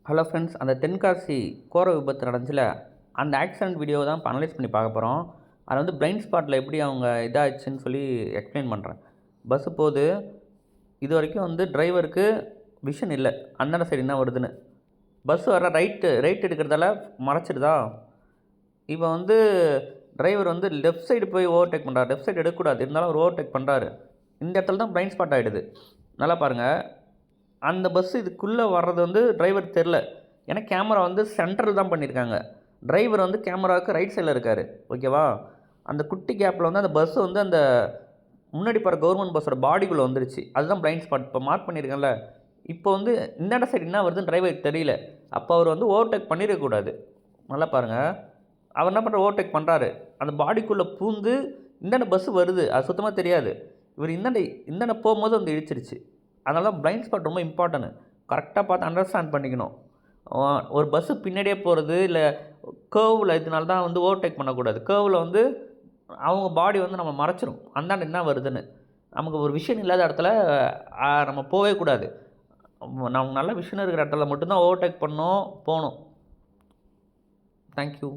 Hello friends, அந்த தென்காசி கோர விபத்து நடந்துச்சுல, அந்த ஆக்சிடென்ட் வீடியோவை தான் இப்போ அனலைஸ் பண்ணி பார்க்க போகிறோம். அதில் வந்து பிளைண்ட் ஸ்பாட்டில் எப்படி அவங்க இதாச்சுன்னு சொல்லி எக்ஸ்பிளைன் பண்ணுறேன். பஸ்ஸு போகுது. இது வரைக்கும் வந்து டிரைவருக்கு விஷன் இல்லை, அந்தாண்ட சைடு என்ன வருதுன்னு. பஸ் வர ரைட் எடுக்கிறதால மறைச்சிடுதா. இப்போ வந்து டிரைவர் வந்து லெஃப்ட் சைடு போய் ஓவர்டேக் பண்ணுறாரு. லெஃப்ட் சைடு எடுக்கக்கூடாது, இருந்தாலும் அவர் ஓவர்டேக் பண்ணுறாரு. இந்த இடத்துல தான் பிளைண்ட் ஸ்பாட் ஆகிடுது. நல்லா பாருங்கள், அந்த பஸ் இதுக்குள்ளே வர்றது வந்து டிரைவர் தெரில. ஏன்னா கேமரா வந்து சென்டரில் தான் பண்ணியிருக்காங்க. டிரைவர் வந்து கேமராவுக்கு ரைட் சைடில் இருக்கார். ஓகேவா? அந்த குட்டி கேப்பில் வந்து அந்த பஸ் வந்து அந்த முன்னாடி போகிற கவர்மெண்ட் பஸ்ஸோட பாடிக்குள்ளே வந்துருச்சு. அதுதான் பிளைண்ட் ஸ்பாட். இப்போ மார்க் பண்ணியிருக்கேன்ல, இப்போ வந்து இந்தாண்ட சைடு என்ன வருதுன்னு டிரைவருக்கு தெரியல. அப்போ அவர் வந்து ஓவர்டேக் பண்ணிடக்கூடாது. நல்லா பாருங்கள், அவர் என்ன பண்ணுற ஓவர்டேக் பண்ணுறாரு. அந்த பாடிக்குள்ளே பூந்து இந்தாண்ட பஸ்ஸு வருது, அது சுத்தமாக தெரியாது. இவர் இந்தாண்ட போகும்போது வந்து இடிச்சிருச்சு. அதனால தான் பிளைண்ட் ஸ்பாட் ரொம்ப இம்பார்ட்டன்ட். கரெக்டாக பார்த்து அண்டர்ஸ்டாண்ட் பண்ணிக்கணும். ஒரு பஸ்ஸு பின்னாடியே போகிறது, இல்லை கர்வில் இதனால தான் வந்து ஓவர்டேக் பண்ணக்கூடாது. கர்வில் வந்து அவங்க பாடி வந்து நம்ம மறைச்சிரும், அந்தாண்ட என்ன வருதுன்னு. நமக்கு ஒரு விஷன் இல்லாத இடத்துல நம்ம போகவே கூடாது. நம்ம நல்ல விஷன் இருக்கிற இடத்துல மட்டும்தான் ஓவர்டேக் பண்ணணும், போகணும். தேங்க்யூ.